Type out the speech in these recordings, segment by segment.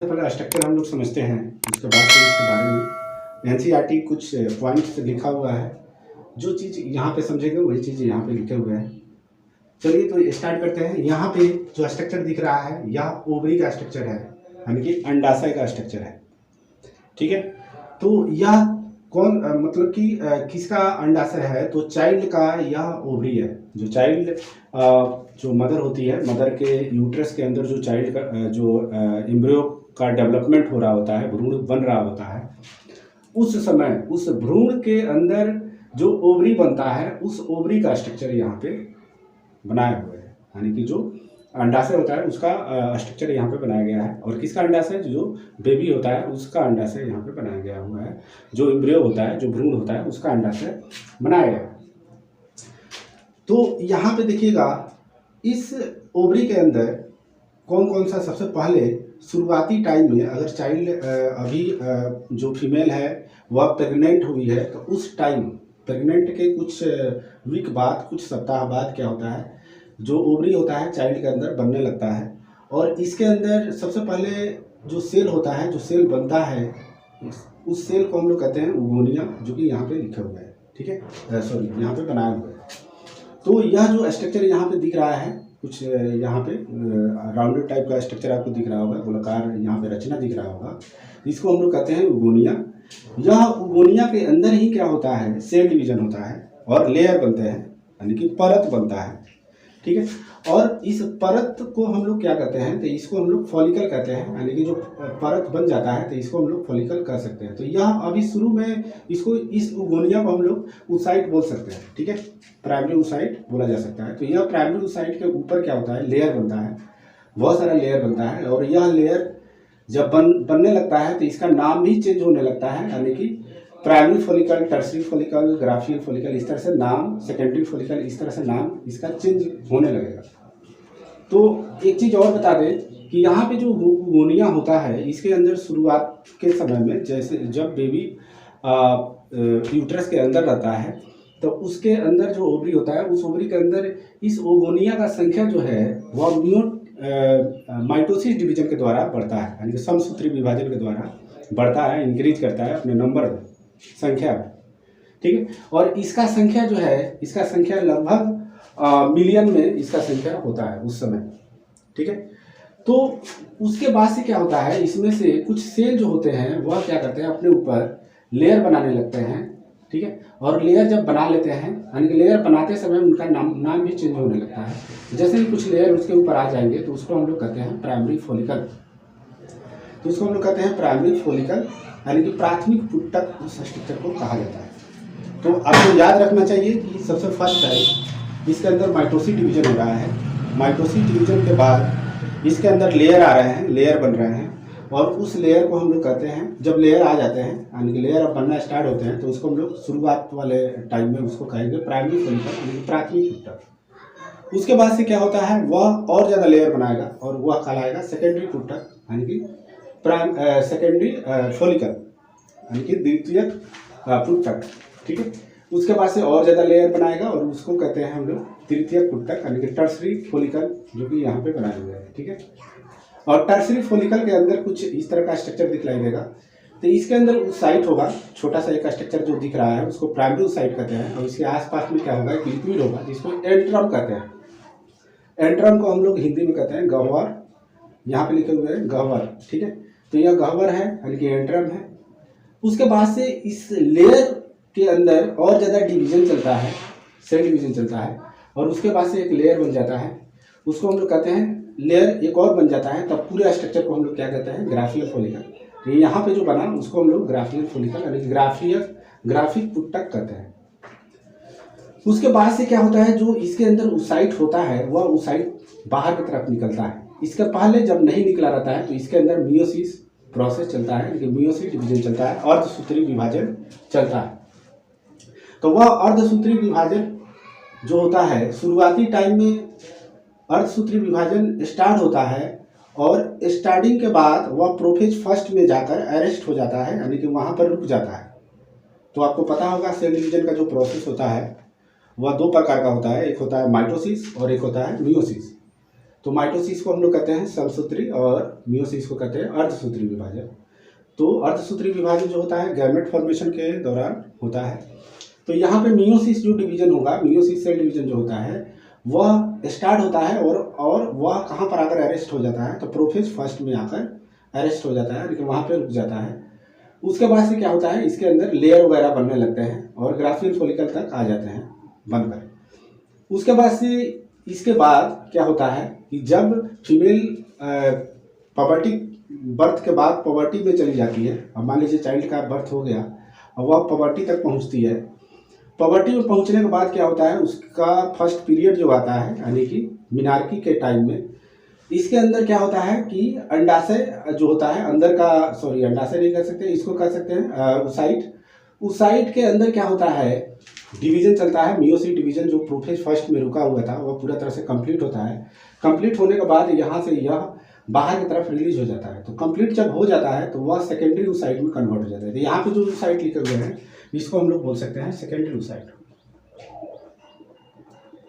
पहले स्ट्रक्चर हम लोग समझते हैं, उसके बाद फिर इसके बारे में एनसीईआरटी कुछ पॉइंट्स लिखा हुआ है। जो चीज़ यहाँ पे समझेंगे वही चीज़ यहाँ पे लिखे हुए हैं। चलिए तो स्टार्ट करते हैं। यहाँ पे जो स्ट्रक्चर दिख रहा है यह ओवरी का स्ट्रक्चर है, यानी कि अंडाशय का स्ट्रक्चर है। ठीक है, तो यह कौन मतलब कि किसका अंडाशय है? तो चाइल्ड का यह ओवरी है। जो चाइल्ड जो मदर होती है, मदर के यूट्रस के अंदर जो चाइल्ड का जो एम्ब्रियो का डेवलपमेंट हो रहा होता है, भ्रूण बन रहा होता है, उस समय उस भ्रूण के अंदर जो ओवरी बनता है, उस ओवरी का स्ट्रक्चर यहाँ पे बनाए हुए है। यानी कि जो अंडाशय होता है उसका स्ट्रक्चर यहाँ पे बनाया गया है। और किसका अंडाशय? जो बेबी होता है उसका अंडाशय यहाँ पे बनाया गया हुआ है। जो एम्ब्रियो होता है, जो भ्रूण होता है, उसका अंडाशय बनाया गया है। तो यहाँ पे देखिएगा, इस ओवरी के अंदर कौन कौन सा सबसे पहले शुरुआती टाइम में अगर चाइल्ड अभी जो फीमेल है वह प्रेग्नेंट हुई है, तो उस टाइम प्रेग्नेंट के कुछ वीक बाद, कुछ सप्ताह बाद क्या होता है, जो ओवरी होता है चाइल्ड के अंदर बनने लगता है। और इसके अंदर सबसे पहले जो सेल होता है, जो सेल बनता है, उस सेल को हम लोग कहते हैं ओगोनिया, जो कि यहाँ पे लिखा हुआ है। ठीक है, सॉरी, यहाँ पे बनाया हुआ है। तो यह जो स्ट्रक्चर यहाँ पे दिख रहा है, कुछ यहाँ पे राउंडेड टाइप का स्ट्रक्चर आपको दिख रहा होगा, गोलाकार यहाँ पे रचना दिख रहा होगा, इसको हम लोग कहते हैं उगोनिया। यह उगोनिया के अंदर ही क्या होता है, सेल डिवीजन होता है और लेयर बनते हैं, यानी कि परत बनता है। ठीक है, और इस परत को हम लोग क्या कहते हैं? तो इसको हम लोग फॉलिकल कहते हैं, यानी कि जो परत बन जाता है तो इसको हम लोग फॉलिकल कह सकते हैं। तो यह अभी शुरू में इसको, इस उगोनिया को हम लोग oocyte बोल सकते हैं। ठीक है, प्राइमरी oocyte बोला जा सकता है। तो यह प्राइमरी oocyte के ऊपर क्या होता है, लेयर बनता है, बहुत सारा लेयर बनता है। और यह लेयर जब बनने लगता है तो इसका नाम भी चेंज होने लगता है, यानी कि primary follicle, tertiary follicle, graafian follicle, इस तरह से नाम, सेकेंडरी फॉलिकल, इस तरह से नाम इसका चेंज होने लगेगा। तो एक चीज़ और बता दें कि यहाँ पे जो उगोनिया होता है, इसके अंदर शुरुआत के समय में, जैसे जब बेबी यूट्रस के अंदर रहता है, तो उसके अंदर जो ओवरी होता है, उस ओवरी के अंदर इस ओगोनिया का संख्या जो है वह माइटोसिस डिवीजन के द्वारा बढ़ता है, यानी कि समसूत्री विभाजन के द्वारा बढ़ता है, इंक्रीज करता है अपने नंबर संख्या। ठीक है, और इसका संख्या जो है, इसका संख्या लगभग मिलियन में इसका संख्या होता है उस समय। ठीक है, तो उसके बाद से क्या होता है, इसमें से कुछ सेल जो होते हैं वह क्या करते हैं, अपने ऊपर लेयर बनाने लगते हैं। ठीक है, और लेयर जब बना लेते हैं, यानी कि लेयर बनाते समय उनका नाम भी चेंज होने लगता है। जैसे ही कुछ लेयर उसके ऊपर आ जाएंगे तो उसको हम लोग कहते हैं प्राइमरी फॉलिकल। तो उसको हम लोग कहते हैं प्राइमरी फॉलिकल, यानी कि प्राथमिक पुटक उस स्ट्रक्चर को कहा जाता है। तो आपको याद रखना चाहिए कि सबसे फर्स्ट टाइम इसके अंदर माइटोसिस डिवीजन हो रहा है। माइटोसिस डिवीजन के बाद इसके अंदर लेयर आ रहे हैं, लेयर बन रहे हैं, और उस लेयर को हम लोग कहते हैं, जब लेयर आ जाते हैं, यानी कि लेयर अब बनना स्टार्ट होते हैं, तो उसको हम लोग शुरुआत वाले टाइम में उसको कहेंगे प्राइमरी फॉलिकल, यानी कि प्राथमिक पुटक। उसके बाद से क्या होता है, वह और ज़्यादा लेयर बनाएगा और वह कहलाएगा सेकेंडरी पुटक, यानी कि सेकेंडरी फॉलिकल, यानी कि द्वितीयक पुटक। ठीक है, उसके बाद से और ज़्यादा लेयर बनाएगा और उसको कहते हैं हम लोग तृतीयक पुटक, यानी कि टर्सरी फॉलिकल, जो कि यहाँ पे बनाए हुए हैं। ठीक है, और टर्सरी फॉलिकल के अंदर कुछ इस तरह का स्ट्रक्चर दिखलाई देगा। तो इसके अंदर oocyte होगा, छोटा सा एक स्ट्रक्चर जो दिख रहा है उसको प्राइमरी oocyte कहते हैं। और इसके आसपास में क्या होगा, एक लिक्विड होगा जिसको एंट्रम कहते हैं। एंट्रम को हम लोग हिंदी में कहते हैं गह्वर, यहाँ पे लिखे हुए हैं गह्वर। ठीक है, तो यह गह्वर है, यानी कि एंट्रम है। उसके बाद से इस लेयर के अंदर और ज़्यादा डिवीजन चलता है, सेल डिवीजन चलता है, और उसके बाद से एक लेयर बन जाता है, उसको हम लोग कहते हैं लेयर एक और बन जाता है, तब पूरे स्ट्रक्चर को हम लोग क्या कहते हैं, ग्राफियल फॉलिकल। तो यहाँ पे जो बना उसको हम लोग ग्राफियल फॉलिकल, यानी ग्राफिक पुटक कहते हैं। उसके बाद से क्या होता है, जो इसके अंदर oocyte होता है वह oocyte बाहर की तरफ निकलता है। इसके पहले जब नहीं निकला रहता है तो इसके अंदर मियोसिस प्रोसेस चलता है, लेकिन मियोसिस डिवीजन चलता है, अर्धसूत्री विभाजन चलता है। तो वह अर्धसूत्री विभाजन जो होता है, शुरुआती टाइम में अर्धसूत्री विभाजन स्टार्ट होता है, और स्टार्टिंग के बाद वह प्रोफेज फर्स्ट में जाकर अरेस्ट हो जाता है, यानी कि वहाँ पर रुक जाता है। तो आपको पता होगा सेल डिवीजन का जो प्रोसेस होता है वह दो प्रकार का होता है, एक होता है माइटोसिस और एक होता है मियोसिस। तो माइटोसिस को हम लोग कहते हैं समसूत्री और मियोसिस को कहते हैं अर्धसूत्री विभाजन। तो अर्धसूत्री विभाजन जो होता है गैमेट फॉर्मेशन के दौरान होता है। तो यहाँ पे मियोसिस जो डिवीजन होगा, मियोसिस सेल डिवीजन जो होता है वह स्टार्ट होता है और वह कहाँ पर आकर अरेस्ट हो जाता है, तो प्रोफेज फर्स्ट में आकर अरेस्ट हो जाता है, लेकिन वहाँ पे रुक जाता है। उसके बाद से क्या होता है, इसके अंदर लेयर वगैरह बनने लगते हैं और ग्राफियल फॉलिकल तक आ जाते हैं बनकर। उसके बाद से इसके बाद क्या होता है कि जब फीमेल पबर्टी बर्थ के बाद पबर्टी में चली जाती है, अब मान लीजिए चाइल्ड का बर्थ हो गया और वह पबर्टी तक पहुंचती है। पबर्टी में पहुंचने के बाद क्या होता है, उसका फर्स्ट पीरियड जो आता है यानी कि मिनार्की के टाइम में, इसके अंदर क्या होता है कि अंडाशय जो होता है अंदर का, सॉरी अंडाशय नहीं कह सकते, इसको कह सकते हैं उसाइट। उसाइट के अंदर क्या होता है, डिवीजन चलता है, मियोसिस डिवीजन जो प्रोफेज फर्स्ट में रुका हुआ था वह पूरा तरह से कंप्लीट होता है। कंप्लीट होने के बाद यहाँ से यह बाहर की तरफ रिलीज हो जाता है। तो कंप्लीट जब हो जाता है तो वह सेकेंडरी उसाइट में कन्वर्ट हो जाता है। तो यहाँ पे जो उसाइट लिखे हुए हैं इसको हम लोग बोल सकते हैं सेकेंडरी उसाइट।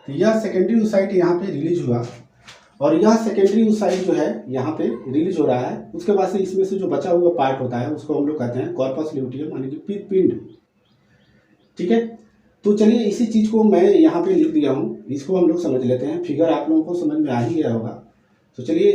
तो यह सेकेंडरी उसाइट यहाँ पे रिलीज हुआ और यह सेकेंडरी उसाइट जो है यहाँ पे रिलीज हो रहा है। उसके बाद से इसमें से जो बचा हुआ पार्ट होता है उसको हम लोग कहते हैं कॉर्पस ल्यूटियम यानी कि पिंड। ठीक है, तो चलिए इसी चीज़ को मैं यहाँ पे लिख दिया हूँ, इसको हम लोग समझ लेते हैं। फिगर आप लोगों को समझ में आ ही गया होगा। तो चलिए